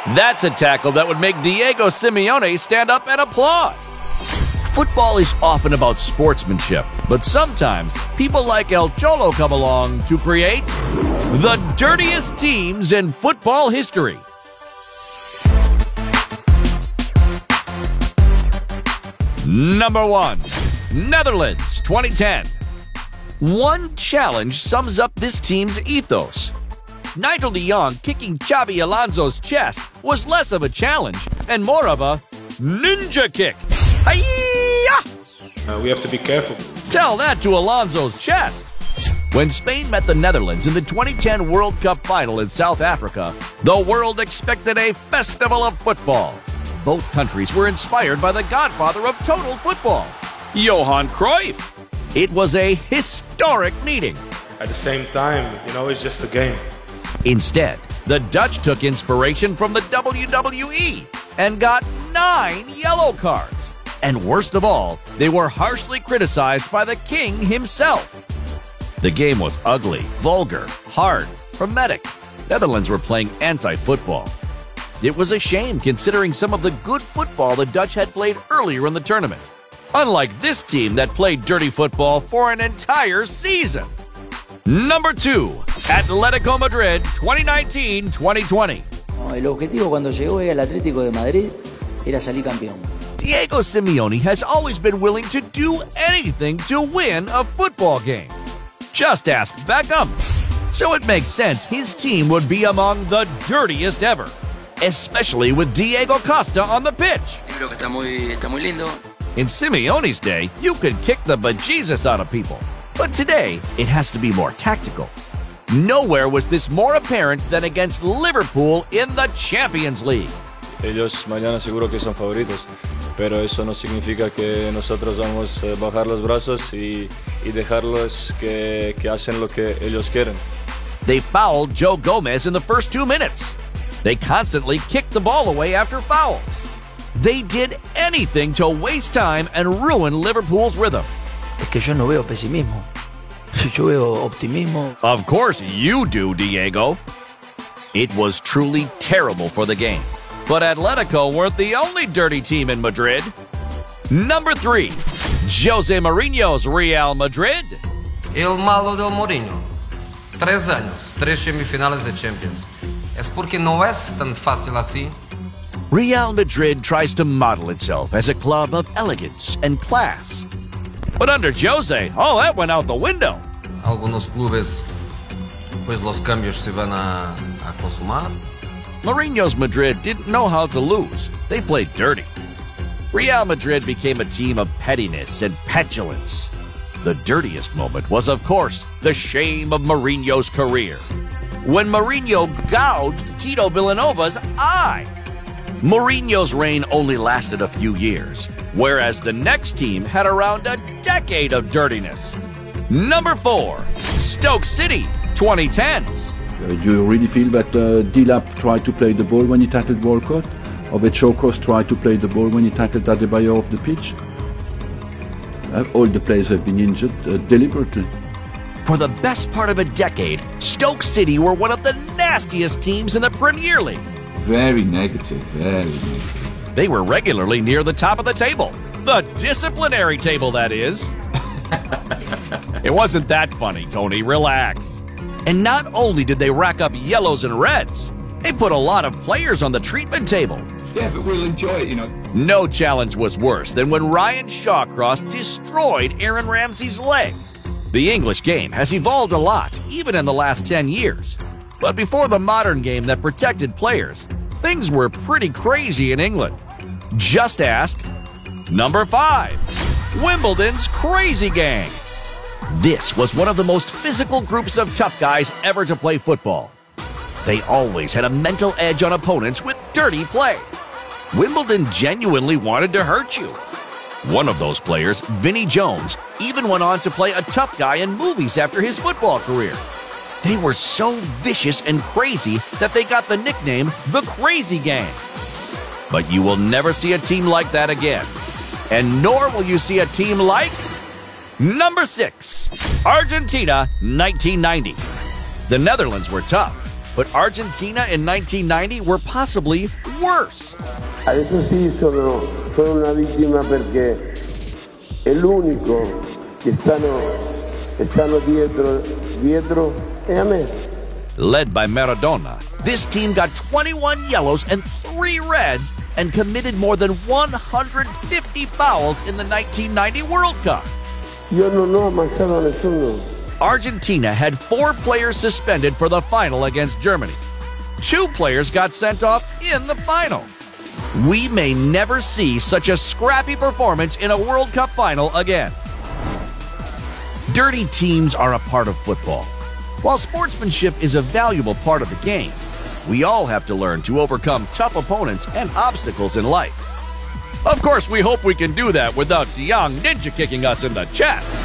That's a tackle that would make Diego Simeone stand up and applaud. Football is often about sportsmanship, but sometimes people like El Cholo come along to create the dirtiest teams in football history. Number 1. Netherlands, 2010. One challenge sums up this team's ethos. Nigel de Jong kicking Xabi Alonso's chest was less of a challenge and more of a ninja kick. We have to be careful. Tell that to Alonso's chest. When Spain met the Netherlands in the 2010 World Cup final in South Africa, the world expected a festival of football. Both countries were inspired by the godfather of total football, Johan Cruyff. It was a historic meeting. At the same time, it's just a game. Instead, the Dutch took inspiration from the WWE and got 9 yellow cards. And worst of all, they were harshly criticized by the king himself. The game was ugly, vulgar, hard, hermetic. Netherlands were playing anti-football. It was a shame considering some of the good football the Dutch had played earlier in the tournament. Unlike this team that played dirty football for an entire season. Number 2. Atletico Madrid, 2019-2020. El objetivo cuando llegó al Atlético de Madrid era salir campeón. Diego Simeone has always been willing to do anything to win a football game. Just ask Beckham. So it makes sense his team would be among the dirtiest ever, especially with Diego Costa on the pitch. Creo que está muy lindo. In Simeone's day, you could kick the bejesus out of people. But today, it has to be more tactical. Nowhere was this more apparent than against Liverpool in the Champions League. Ellos mañana seguro que son favoritos, pero eso no significa que nosotros vamos a bajar los brazos y dejarlos que hacen lo que ellos quieren. They fouled Joe Gomez in the first 2 minutes. They constantly kicked the ball away after fouls. They did anything to waste time and ruin Liverpool's rhythm. Es que yo no veo pesimismo. Yo veo optimismo. Of course you do, Diego. It was truly terrible for the game. But Atletico weren't the only dirty team in Madrid. Number 3. Jose Mourinho's Real Madrid. El malo del Mourinho. 3 años, 3 semifinales de Champions. ¿Es porque no es tan fácil así? Real Madrid tries to model itself as a club of elegance and class. But under Jose, all that went out the window. Algunos clubes, pues los cambios se van a consumar. Mourinho's Madrid didn't know how to lose. They played dirty. Real Madrid became a team of pettiness and petulance. The dirtiest moment was, of course, the shame of Mourinho's career, when Mourinho gouged Tito Villanova's eye. Mourinho's reign only lasted a few years, whereas the next team had around a decade of dirtiness. Number 4. Stoke City, 2010s. Do you really feel that Dilap tried to play the ball when he tackled Walcott? Or that Shawcross tried to play the ball when he tackled Adebayor off the pitch? All the players have been injured deliberately. For the best part of a decade, Stoke City were one of the nastiest teams in the Premier League. Very negative, very negative. They were regularly near the top of the table. The disciplinary table, that is. It wasn't that funny, Tony. Relax. And not only did they rack up yellows and reds, they put a lot of players on the treatment table. Yeah, but we'll enjoy it, No challenge was worse than when Ryan Shawcross destroyed Aaron Ramsey's leg. The English game has evolved a lot, even in the last 10 years. But before the modern game that protected players, things were pretty crazy in England. Just ask number 5, Wimbledon's Crazy Gang. This was one of the most physical groups of tough guys ever to play football. They always had a mental edge on opponents with dirty play. Wimbledon genuinely wanted to hurt you. One of those players, Vinnie Jones, even went on to play a tough guy in movies after his football career. They were so vicious and crazy that they got the nickname the Crazy Gang. But you will never see a team like that again. And nor will you see a team like number 6, Argentina, 1990. The Netherlands were tough, but Argentina in 1990 were possibly worse. Adesso sì, sono una vittima perché è l'unico che stanno dietro è a me. Led by Maradona, this team got 21 yellows and 3 reds and committed more than 150 fouls in the 1990 World Cup. Io non ho ammazzato nessuno. Argentina had 4 players suspended for the final against Germany. 2 players got sent off in the final. We may never see such a scrappy performance in a World Cup final again. Dirty teams are a part of football. While sportsmanship is a valuable part of the game, we all have to learn to overcome tough opponents and obstacles in life. Of course, we hope we can do that without De Jong ninja kicking us in the chest.